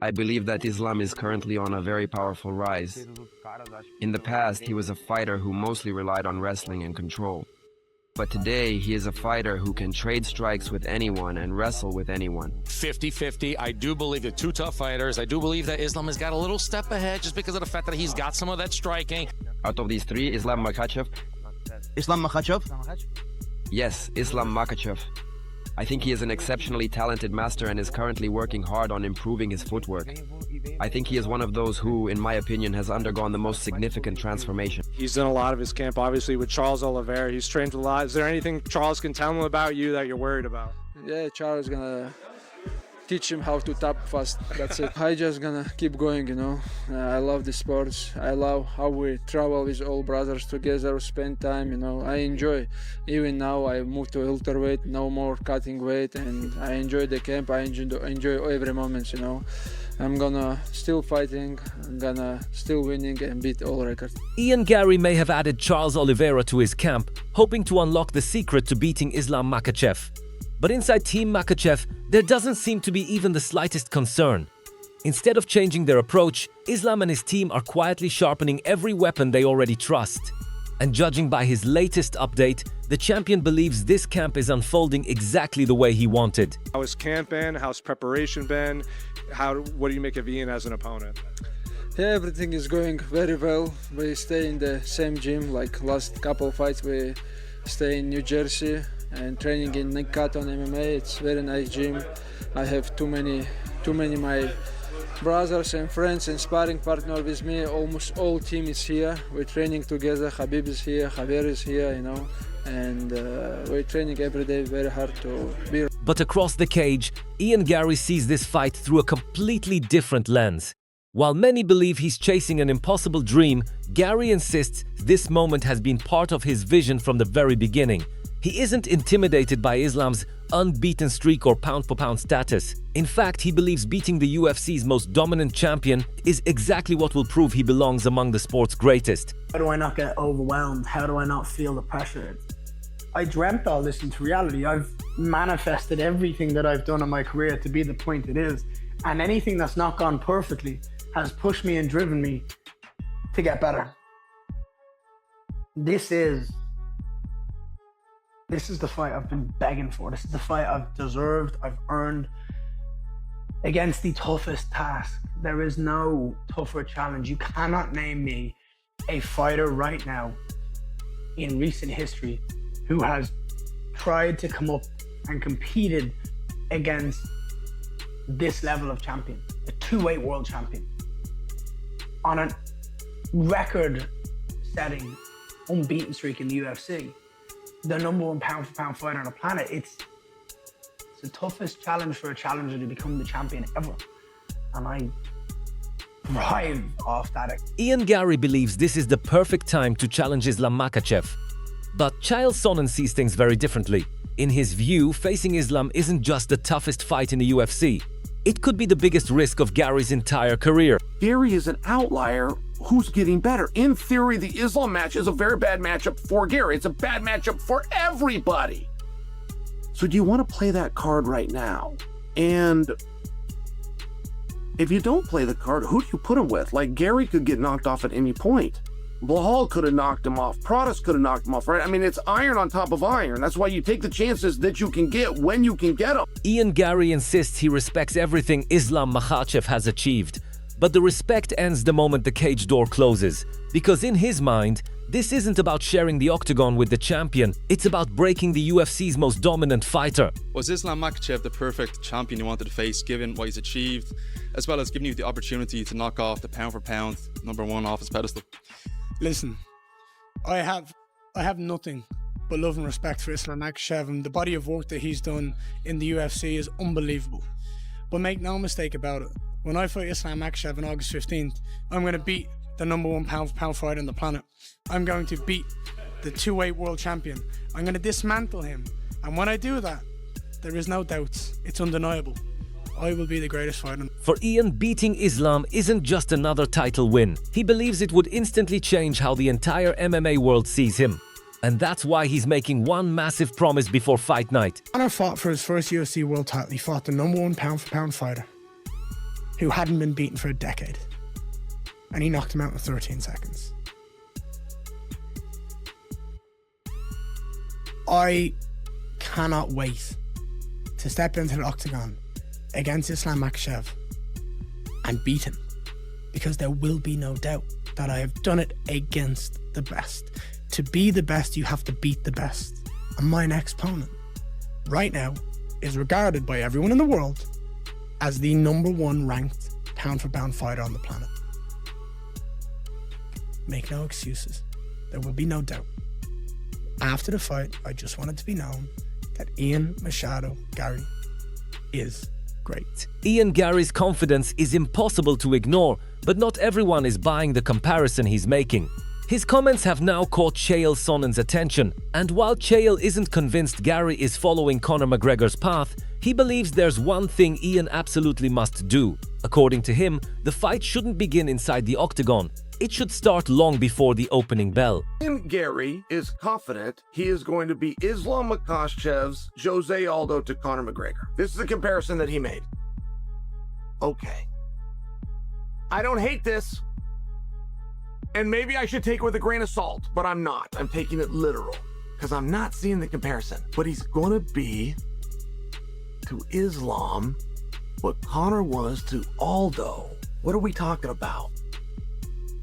I believe that Islam is currently on a very powerful rise. In the past, he was a fighter who mostly relied on wrestling and control. But today, he is a fighter who can trade strikes with anyone and wrestle with anyone. 50-50. I do believe they're two tough fighters. I do believe that Islam has got a little step ahead just because of the fact that he's got some of that striking. Out of these three, Islam Makhachev? Islam Makhachev? Yes, Islam Makhachev. I think he is an exceptionally talented master and is currently working hard on improving his footwork. I think he is one of those who, in my opinion, has undergone the most significant transformation. He's done a lot of his camp, obviously, with Chael Oliveira. He's trained a lot. Is there anything Charles can tell him about you that you're worried about? Yeah, Charles is gonna teach him how to tap fast. That's it. I just gonna keep going, you know. I love the sports. I love how we travel with all brothers together, spend time, you know. I enjoy. Even now, I moved to welterweight, no more cutting weight, and I enjoy the camp. I enjoy every moment, you know. I'm gonna still fighting. I'm gonna still winning and beat all records. Garry may have added Chael Oliveira to his camp, hoping to unlock the secret to beating Islam Makhachev. But inside Team Makhachev, there doesn't seem to be even the slightest concern. Instead of changing their approach, Islam and his team are quietly sharpening every weapon they already trust. And judging by his latest update, the champion believes this camp is unfolding exactly the way he wanted. How's camp been? How's preparation been? What do you make of Ian as an opponent? Yeah, everything is going very well. We stay in the same gym, like last couple fights we stay in New Jersey and training in Nick Cotton MMA. It's very nice gym. I have too many my brothers and friends and sparring partner with me. Almost all team is here. We're training together. Habib is here, Javier is here, you know, and we're training every day very hard to be. But across the cage, Garry sees this fight through a completely different lens. While many believe he's chasing an impossible dream, Garry insists this moment has been part of his vision from the very beginning. He isn't intimidated by Islam's unbeaten streak or pound-for-pound status. In fact, he believes beating the UFC's most dominant champion is exactly what will prove he belongs among the sport's greatest. How do I not get overwhelmed? How do I not feel the pressure? I dreamt all this into reality. I've manifested everything that I've done in my career to be the point it is. And anything that's not gone perfectly has pushed me and driven me to get better. This is the fight I've been begging for. This is the fight I've deserved, I've earned. Against the toughest task. There is no tougher challenge. You cannot name me a fighter right now in recent history who has tried to come up and competed against this level of champion, a two-weight world champion, on a record-setting, unbeaten streak in the UFC. The #1 pound-for-pound fighter on the planet. It's the toughest challenge for a challenger to become the champion ever. And I thrive off that. Garry believes this is the perfect time to challenge Islam Makhachev. But Chael Sonnen sees things very differently. In his view, facing Islam isn't just the toughest fight in the UFC. It could be the biggest risk of Garry's entire career. Garry is an outlier who's getting better. In theory, the Islam match is a very bad matchup for Garry. It's a bad matchup for everybody. So do you want to play that card right now? And if you don't play the card, who do you put him with? Like, Garry could get knocked off at any point. Blahal could have knocked him off. Protas could have knocked him off, right? I mean, it's iron on top of iron. That's why you take the chances that you can get when you can get them. Garry insists he respects everything Islam Makhachev has achieved. But the respect ends the moment the cage door closes. Because in his mind, this isn't about sharing the octagon with the champion. It's about breaking the UFC's most dominant fighter. Was Islam Makhachev the perfect champion you wanted to face, given what he's achieved, as well as giving you the opportunity to knock off the pound-for-pound #1 off his pedestal? Listen, I have nothing but love and respect for Islam Makhachev, and the body of work that he's done in the UFC is unbelievable. But make no mistake about it, when I fight Islam Makhachev on August 15th, I'm going to beat the #1 pound-for-pound fighter on the planet. I'm going to beat the two-weight world champion. I'm going to dismantle him. And when I do that, there is no doubts. It's undeniable. I will be the greatest fighter. For Ian, beating Islam isn't just another title win. He believes it would instantly change how the entire MMA world sees him. And that's why he's making one massive promise before fight night. Conor fought for his first UFC world title. He fought the #1 pound-for-pound fighter. who hadn't been beaten for a decade. And he knocked him out in 13 seconds. I cannot wait to step into the octagon against Islam Makhachev and beat him, because there will be no doubt that I have done it against the best. To be the best, you have to beat the best. And my next opponent, right now, is regarded by everyone in the world as the #1 ranked pound-for-pound fighter on the planet. Make no excuses. There will be no doubt. After the fight, I just want it to be known that Ian Machado Garry is great. Ian Garry's confidence is impossible to ignore, but not everyone is buying the comparison he's making. His comments have now caught Chael Sonnen's attention, and while Chael isn't convinced Garry is following Conor McGregor's path, he believes there's one thing Ian absolutely must do. According to him, the fight shouldn't begin inside the octagon. It should start long before the opening bell. And Garry is confident he is going to be Islam Makhachev's Jose Aldo to Conor McGregor. This is a comparison that he made. Okay. I don't hate this. And maybe I should take it with a grain of salt, but I'm not. I'm taking it literal because I'm not seeing the comparison. But he's going to be to Islam what Conor was to Aldo. What are we talking about?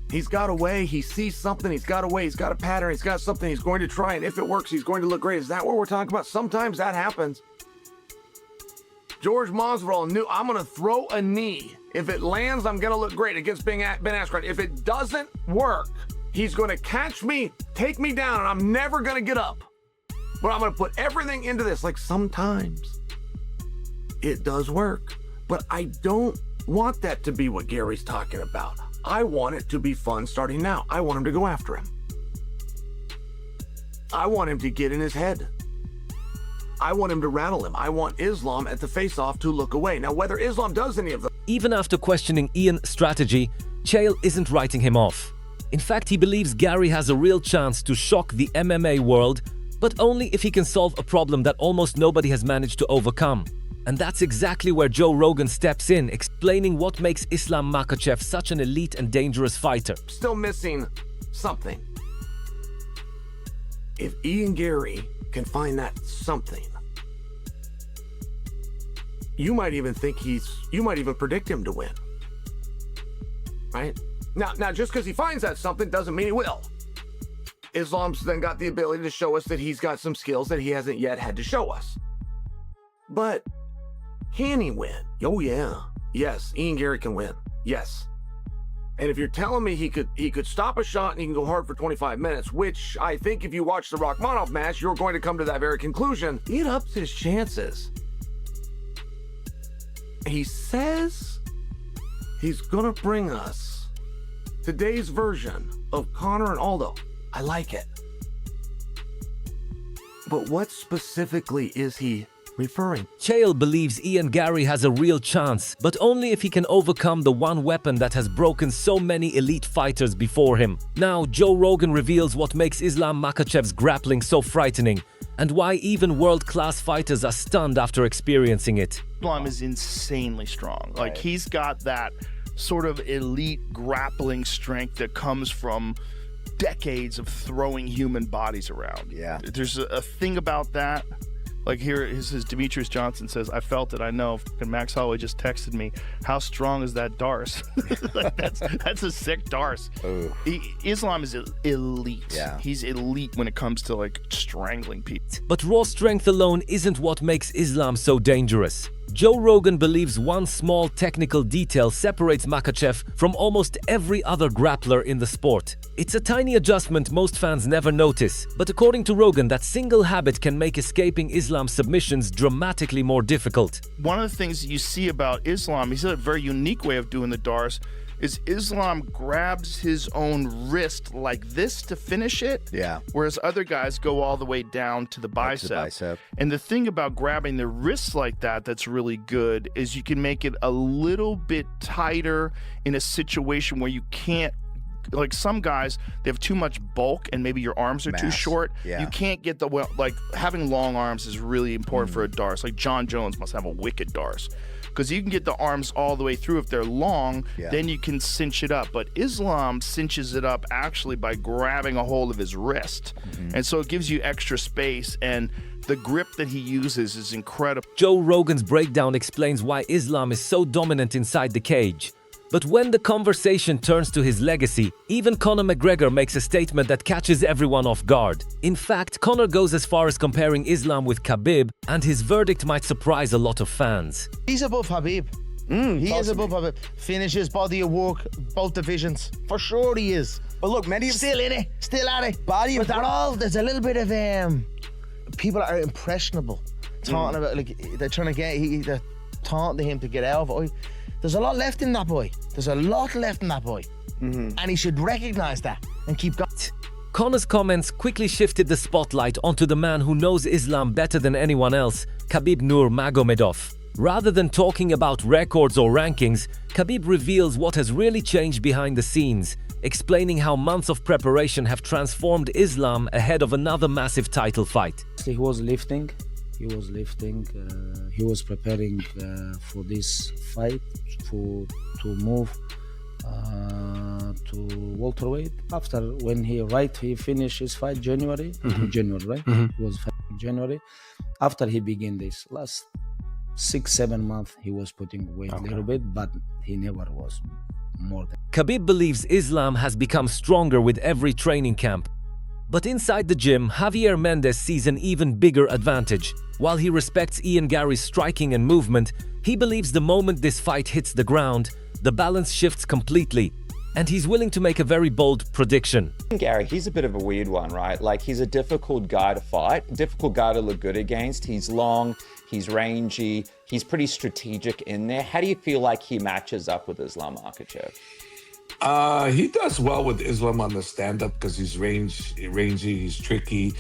He's got a way, he sees something, he's got a way, he's got a pattern, he's got something he's going to try, and if it works, he's going to look great. Is that what we're talking about? Sometimes that happens. George Masvidal knew, I'm going to throw a knee. If it lands, I'm going to look great against Ben Askren. If it doesn't work, he's going to catch me, take me down, and I'm never going to get up. But I'm going to put everything into this. Like, sometimes it does work. But I don't want that to be what Garry's talking about. I want it to be fun starting now. I want him to go after him. I want him to get in his head. I want him to rattle him. I want Islam at the face-off to look away. Now, whether Islam does any of them... Even after questioning Ian's strategy, Chael isn't writing him off. In fact, he believes Garry has a real chance to shock the MMA world, but only if he can solve a problem that almost nobody has managed to overcome. And that's exactly where Joe Rogan steps in, explaining what makes Islam Makhachev such an elite and dangerous fighter. Still missing something. If Ian Garry can find that something, you might even think you might even predict him to win. Right? Now, just because he finds that something doesn't mean he will. Islam's then got the ability to show us that he's got some skills that he hasn't yet had to show us. But can he win? Oh yeah. Yes, Ian Garry can win. Yes. And if you're telling me he could stop a shot and he can go hard for 25 minutes, which I think if you watch the Rakhmonov match, you're going to come to that very conclusion, it ups his chances. He says he's gonna bring us today's version of Conor and Aldo. I like it. But what specifically is he referring? Chael believes Ian Garry has a real chance, but only if he can overcome the one weapon that has broken so many elite fighters before him. Now, Joe Rogan reveals what makes Islam Makhachev's grappling so frightening, and why even world-class fighters are stunned after experiencing it. Islam is insanely strong. Like, he's got that sort of elite grappling strength that comes from decades of throwing human bodies around. Yeah. There's a thing about that. Like, here is Demetrius Johnson says, I felt it, I know. And Max Holloway just texted me, how strong is that Darce? Like, that's a sick Darce. Islam is elite. Yeah. He's elite when it comes to, like, strangling people. But raw strength alone isn't what makes Islam so dangerous. Joe Rogan believes one small technical detail separates Makhachev from almost every other grappler in the sport. It's a tiny adjustment most fans never notice, but according to Rogan, that single habit can make escaping Islam's submissions dramatically more difficult. One of the things you see about Islam, he's a very unique way of doing the Darce, is Islam grabs his own wrist like this to finish it, whereas other guys go all the way down to the bicep. And the thing about grabbing the wrists like that that's really good is you can make it a little bit tighter in a situation where you can't, like some guys, they have too much bulk and maybe your arms are too short. You can't get the, like having long arms is really important for a Darce. Like John Jones must have a wicked Darce. because you can get the arms all the way through if they're long, then you can cinch it up. But Islam cinches it up actually by grabbing a hold of his wrist. And so it gives you extra space, and the grip that he uses is incredible. Joe Rogan's breakdown explains why Islam is so dominant inside the cage. But when the conversation turns to his legacy, even Conor McGregor makes a statement that catches everyone off guard. In fact, Conor goes as far as comparing Islam with Khabib, and his verdict might surprise a lot of fans. He's above Khabib. He is above Khabib. Finishes, body of work, both divisions. For sure he is. But look, many still in it, still at it. Body of work. There's a little bit of people are impressionable. Talking about, like, they're trying to get, they're taunting him to get out of it. There's a lot left in that boy. There's a lot left in that boy. And he should recognize that and keep going. Conor's comments quickly shifted the spotlight onto the man who knows Islam better than anyone else, Khabib Nurmagomedov. Rather than talking about records or rankings, Khabib reveals what has really changed behind the scenes, explaining how months of preparation have transformed Islam ahead of another massive title fight. He was lifting. He was preparing for this fight to move to welterweight. After when he finished his fight January, right? It was January. After he began this last 6-7 months, he was putting weight a little bit, but he never was more than. Khabib believes Islam has become stronger with every training camp. But inside the gym, Javier Mendez sees an even bigger advantage. While he respects Ian Garry's striking and movement, he believes the moment this fight hits the ground, the balance shifts completely, and he's willing to make a very bold prediction. Garry, he's a bit of a weird one, right? Like, he's a difficult guy to fight, difficult guy to look good against. He's long, he's rangy, he's pretty strategic in there. How do you feel like he matches up with Islam Makhachev? He does well with Islam on the stand-up because he's rangy, he's tricky,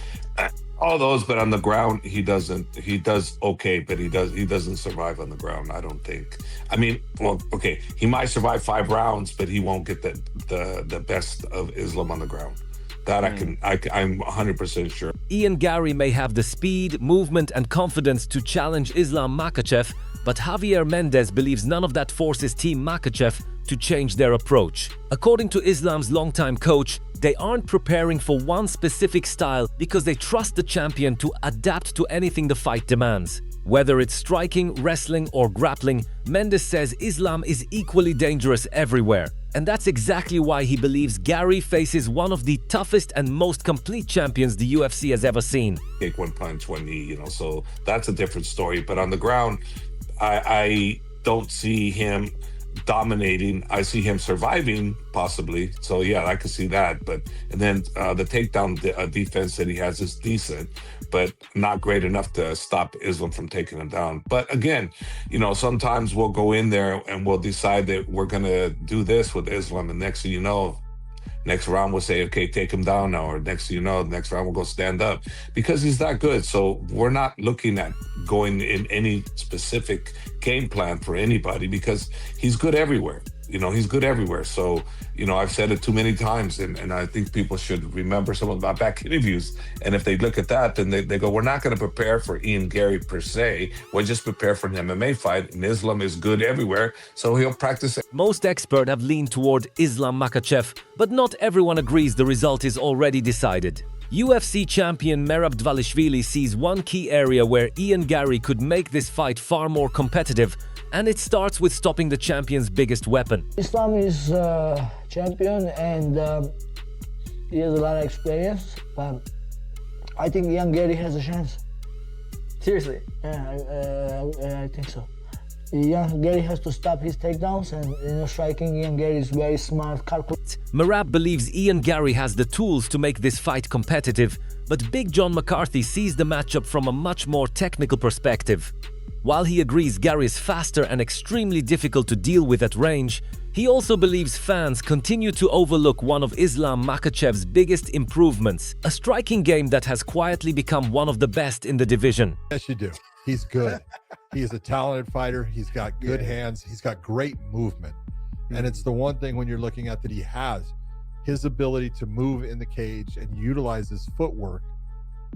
all those. But on the ground, he doesn't. He does okay, but he doesn't survive on the ground, I don't think. I mean, well, okay, he might survive 5 rounds, but he won't get the best of Islam on the ground. That I'm 100% sure. Ian Garry may have the speed, movement, and confidence to challenge Islam Makhachev, but Javier Mendez believes none of that forces Team Makhachev to change their approach. According to Islam's longtime coach, they aren't preparing for one specific style because they trust the champion to adapt to anything the fight demands. Whether it's striking, wrestling, or grappling, Mendez says Islam is equally dangerous everywhere. And that's exactly why he believes Garry faces one of the toughest and most complete champions the UFC has ever seen. Take one punch, one knee, so that's a different story. But on the ground, I don't see him dominating. I see him surviving, possibly. So yeah, I could see that. And then the takedown defense that he has is decent, but not great enough to stop Islam from taking him down. But again, sometimes we'll go in there and we'll decide that we're gonna do this with Islam, and next thing you know, next round we'll say, okay, take him down now, or next thing you know, next round we'll go stand up, because he's that good. So we're not looking at going in any specific game plan for anybody, because he's good everywhere. He's good everywhere. So, I've said it too many times, and I think people should remember some of my back interviews. And if they look at that, then they go, we're not going to prepare for Ian Garry per se. We'll just prepare for an MMA fight, and Islam is good everywhere, so he'll practice it. Most experts have leaned toward Islam Makhachev, but not everyone agrees the result is already decided. UFC champion Merab Dvalishvili sees one key area where Ian Garry could make this fight far more competitive, and it starts with stopping the champion's biggest weapon. Islam is champion, and he has a lot of experience, but I think Ian Garry has a chance. Seriously? Yeah, I think so. Ian Garry has to stop his takedowns, and striking, Ian Garry is very smart, calculated. Merab believes Ian Garry has the tools to make this fight competitive, but Big John McCarthy sees the matchup from a much more technical perspective. While he agrees Garry is faster and extremely difficult to deal with at range, he also believes fans continue to overlook one of Islam Makhachev's biggest improvements, a striking game that has quietly become one of the best in the division. Yes, you do. He's good. He is a talented fighter. He's got good hands. He's got great movement. And it's the one thing when you're looking at that he has, his ability to move in the cage and utilize his footwork,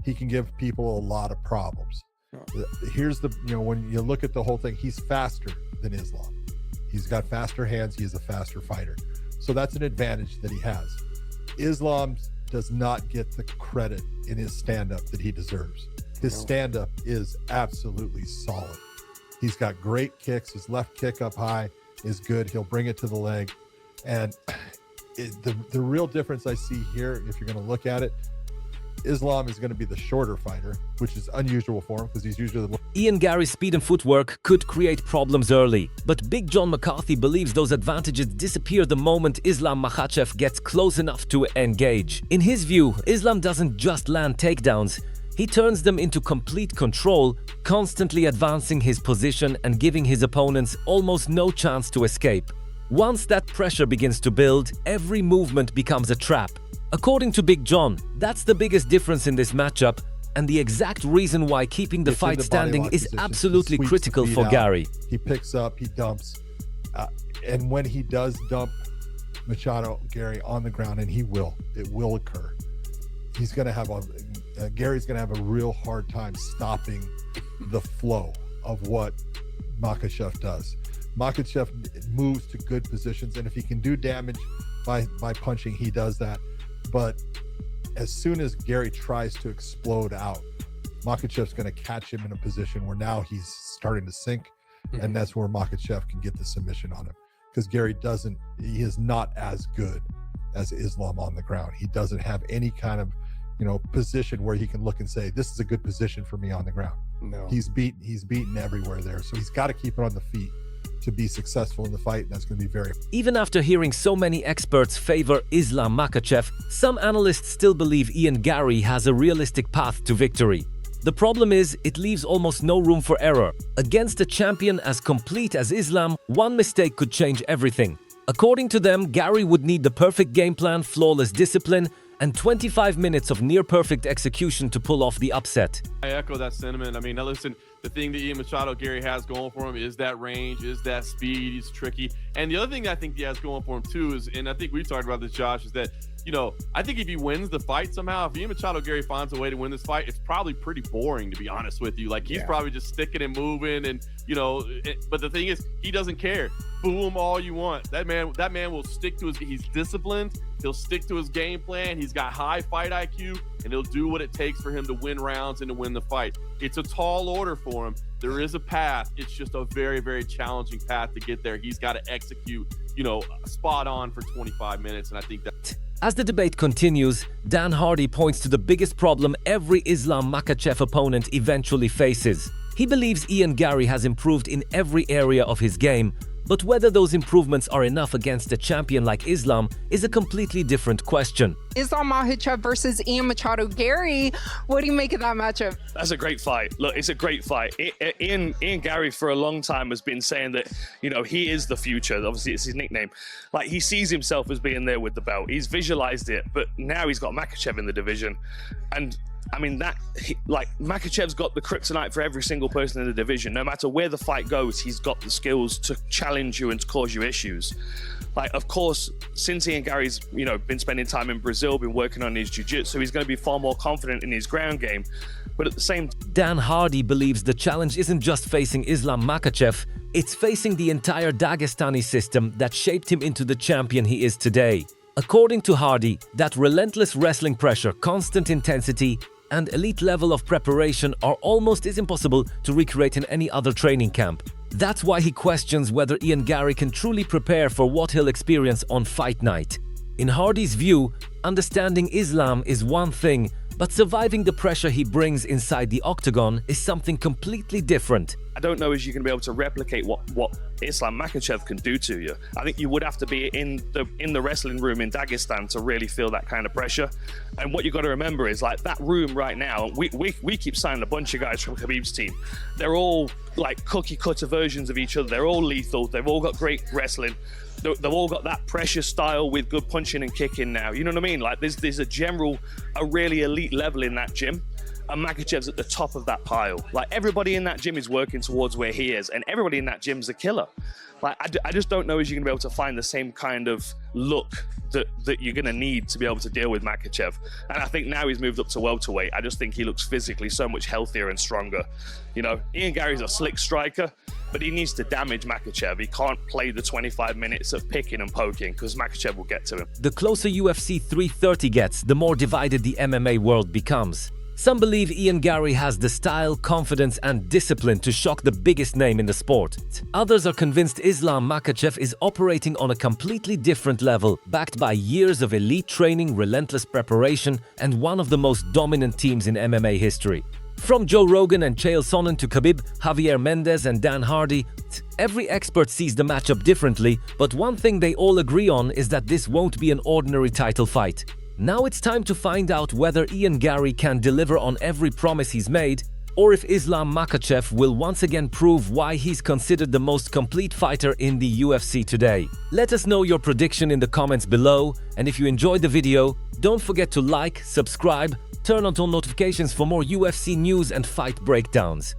he can give people a lot of problems. Here's the, when you look at the whole thing, he's faster than Islam. He's got faster hands. He is a faster fighter. So that's an advantage that he has. Islam does not get the credit in his stand-up that he deserves. His stand-up is absolutely solid. He's got great kicks. His left kick up high is good. He'll bring it to the leg. And the real difference I see here, if you're going to look at it, Islam is going to be the shorter fighter, which is unusual for him because he's usually the... Ian Garry's speed and footwork could create problems early, but Big John McCarthy believes those advantages disappear the moment Islam Makhachev gets close enough to engage. In his view, Islam doesn't just land takedowns, he turns them into complete control, constantly advancing his position and giving his opponents almost no chance to escape. Once that pressure begins to build, every movement becomes a trap. According to Big John, that's the biggest difference in this matchup and the exact reason why keeping the fight standing is absolutely critical for Garry. He picks up, he dumps, and when he does dump Machado Garry on the ground, and it will occur, he's going to have Gary's going to have a real hard time stopping the flow of what Makhachev does. Makhachev moves to good positions, and if he can do damage by punching, he does that. But as soon as Garry tries to explode out, Makhachev's going to catch him in a position where now he's starting to sink, and that's where Makhachev can get the submission on him. Because Garry he is not as good as Islam on the ground. He doesn't have any kind of, position where he can look and say, this is a good position for me on the ground. No. He's beaten everywhere there. So he's got to keep it on the feet to be successful in the fight, and that's going to be very... Even after hearing so many experts favor Islam Makhachev, some analysts still believe Ian Garry has a realistic path to victory. The problem is, it leaves almost no room for error. Against a champion as complete as Islam, one mistake could change everything. According to them, Garry would need the perfect game plan, flawless discipline, and 25 minutes of near-perfect execution to pull off the upset. I echo that sentiment. I mean, now listen, the thing that Ian Machado Garry has going for him is that range, is that speed. He's tricky. And the other thing that I think he has going for him too is, and I think we talked about this, Josh, is that, I think if he wins the fight somehow, if Ian Machado Garry finds a way to win this fight, it's probably pretty boring, to be honest with you. Like, he's probably just sticking and moving, and but the thing is, he doesn't care. Boo him all you want. That man will stick to he's disciplined. He'll stick to his game plan. He's got high fight IQ, and he'll do what it takes for him to win rounds and to win the fight. It's a tall order for him. There is a path. It's just a very, very challenging path to get there. He's got to execute, spot on for 25 minutes, and I think that... As the debate continues, Dan Hardy points to the biggest problem every Islam Makhachev opponent eventually faces. He believes Ian Garry has improved in every area of his game, but whether those improvements are enough against a champion like Islam is a completely different question. Islam Makhachev versus Ian Machado Garry, what do you make of that matchup? That's a great fight. Look, it's a great fight. Ian Garry for a long time has been saying that, he is the future. Obviously, it's his nickname. Like, he sees himself as being there with the belt. He's visualized it, but now he's got Makhachev in the division. And I mean, Makhachev's got the kryptonite for every single person in the division. No matter where the fight goes, he's got the skills to challenge you and to cause you issues. Like, of course, since Ian Garry's, been spending time in Brazil, been working on his jiu-jitsu, he's going to be far more confident in his ground game. But at the same time, Dan Hardy believes the challenge isn't just facing Islam Makhachev, it's facing the entire Dagestani system that shaped him into the champion he is today. According to Hardy, that relentless wrestling pressure, constant intensity, and elite level of preparation are almost as impossible to recreate in any other training camp. That's why he questions whether Ian Garry can truly prepare for what he'll experience on fight night. In Hardy's view, understanding Islam is one thing, but surviving the pressure he brings inside the octagon is something completely different. I don't know if you can be able to replicate what Islam Makhachev can do to you. I think you would have to be in the wrestling room in Dagestan to really feel that kind of pressure. And what you got to remember is, like, that room right now, we keep signing a bunch of guys from Khabib's team. They're all like cookie cutter versions of each other. They're all lethal. They've all got great wrestling. They've all got that pressure style with good punching and kicking now. You know what I mean? Like, there's a really elite level in that gym. and Makhachev's at the top of that pile. Like, everybody in that gym is working towards where he is, and everybody in that gym's a killer. Like, I just don't know if you're going to be able to find the same kind of look that you're going to need to be able to deal with Makhachev. And I think now he's moved up to welterweight, I just think he looks physically so much healthier and stronger. You know, Ian Garry's a slick striker, but he needs to damage Makhachev. He can't play the 25 minutes of picking and poking, because Makhachev will get to him. The closer UFC 330 gets, the more divided the MMA world becomes. Some believe Ian Garry has the style, confidence and discipline to shock the biggest name in the sport. Others are convinced Islam Makhachev is operating on a completely different level, backed by years of elite training, relentless preparation, and one of the most dominant teams in MMA history. From Joe Rogan and Chael Sonnen to Khabib, Javier Mendez and Dan Hardy, every expert sees the matchup differently, but one thing they all agree on is that this won't be an ordinary title fight. Now it's time to find out whether Ian Garry can deliver on every promise he's made, or if Islam Makhachev will once again prove why he's considered the most complete fighter in the UFC today. Let us know your prediction in the comments below, and if you enjoyed the video, don't forget to like, subscribe, turn on notifications for more UFC news and fight breakdowns.